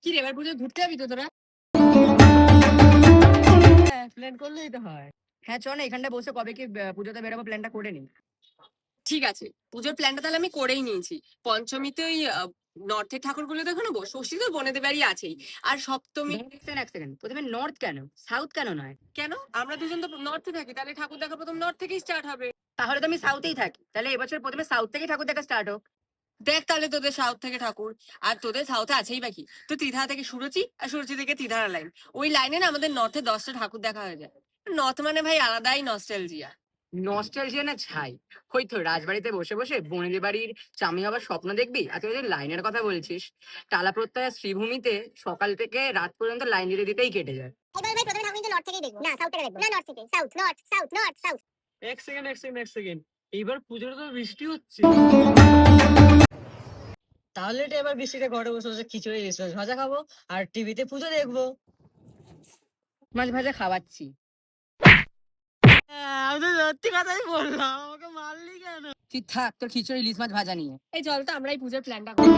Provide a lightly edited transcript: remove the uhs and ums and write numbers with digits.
কি রে, এবার পুজো ঘুরতে যাবি তো তোরা? হ্যাঁ, প্ল্যান করলেই তো হয়। হ্যাঁ চ না, এখানটা বসে কবে কি পুজোতে বেরোবো প্ল্যানটা করে নি। ঠিক আছে, পুজোর প্ল্যানটা তাহলে আমি করেই নিয়েছি। পঞ্চমীতে ওই নর্থের ঠাকুরগুলো দেখো নেবো, ষষ্ঠী তো বনেদের বাড়ি আছেই। আর সপ্তমী। এক সেকেন্ড, প্রথমে নর্থ কেন, সাউথ কেন নয়? কেন? আমরা দুজন তো নর্থে থাকি, তাহলে ঠাকুর দেখা প্রথম নর্থ থেকেই স্টার্ট হবে। তাহলে তো আমি সাউথেই থাকি, তাহলে এবছর প্রথমে সাউথ থেকে ঠাকুর দেখা স্টার্ট হোক। দেখ তাহলে তোদের সাউথ থেকে ঠাকুর, আর তোদের সাউথে আছেই বাকি তো ত্রিধারা থেকে সুরুচি, আর সুরুচি থেকে ত্রিধারা লাইন। ওই লাইনে না আমাদের নর্থে 10টা ঠাকুর দেখা হয়ে যায়। নর্থ মানে ভাই আলাদাই নস্টালজিয়া। নস্টালজিয়া না ছাই, ওই তো রাজবাড়িতে বসে বসে বনেদি বাড়ির চামি হবার স্বপ্ন দেখবি। আর তুই যে লাইনের কথা বলছিস, টালা প্রত্যয় শ্রীভূমিতে সকাল থেকে রাত পর্যন্ত লাইন দিতে দিতেই কেটে যায়। এবার ভাই প্রথমে ঠাকুর কিন্তু নর্থ থেকেই দেখবো, না সাউথ থেকে দেখবো, না নর্থ থেকে, south north south north south. এক সেকেন্ড, এইবার পুজোটা তো বৃষ্টি হচ্ছে। তাহলে তো এবার বৃষ্টিতে ঘরে বসে বসে খিচুড়ি মাছ ভাজা খাবো আর টিভিতে পুজো দেখবো। মাছ ভাজা খাওয়াচ্ছি। আমি তো সত্যি কথাই বললাম, আমাকে মারলি কেন? তুই থাক তোর খিচুড়ি ইলিশ মাছ ভাজা নিয়ে। এই চল তো আমরা এই পুজোর প্ল্যানটা করি।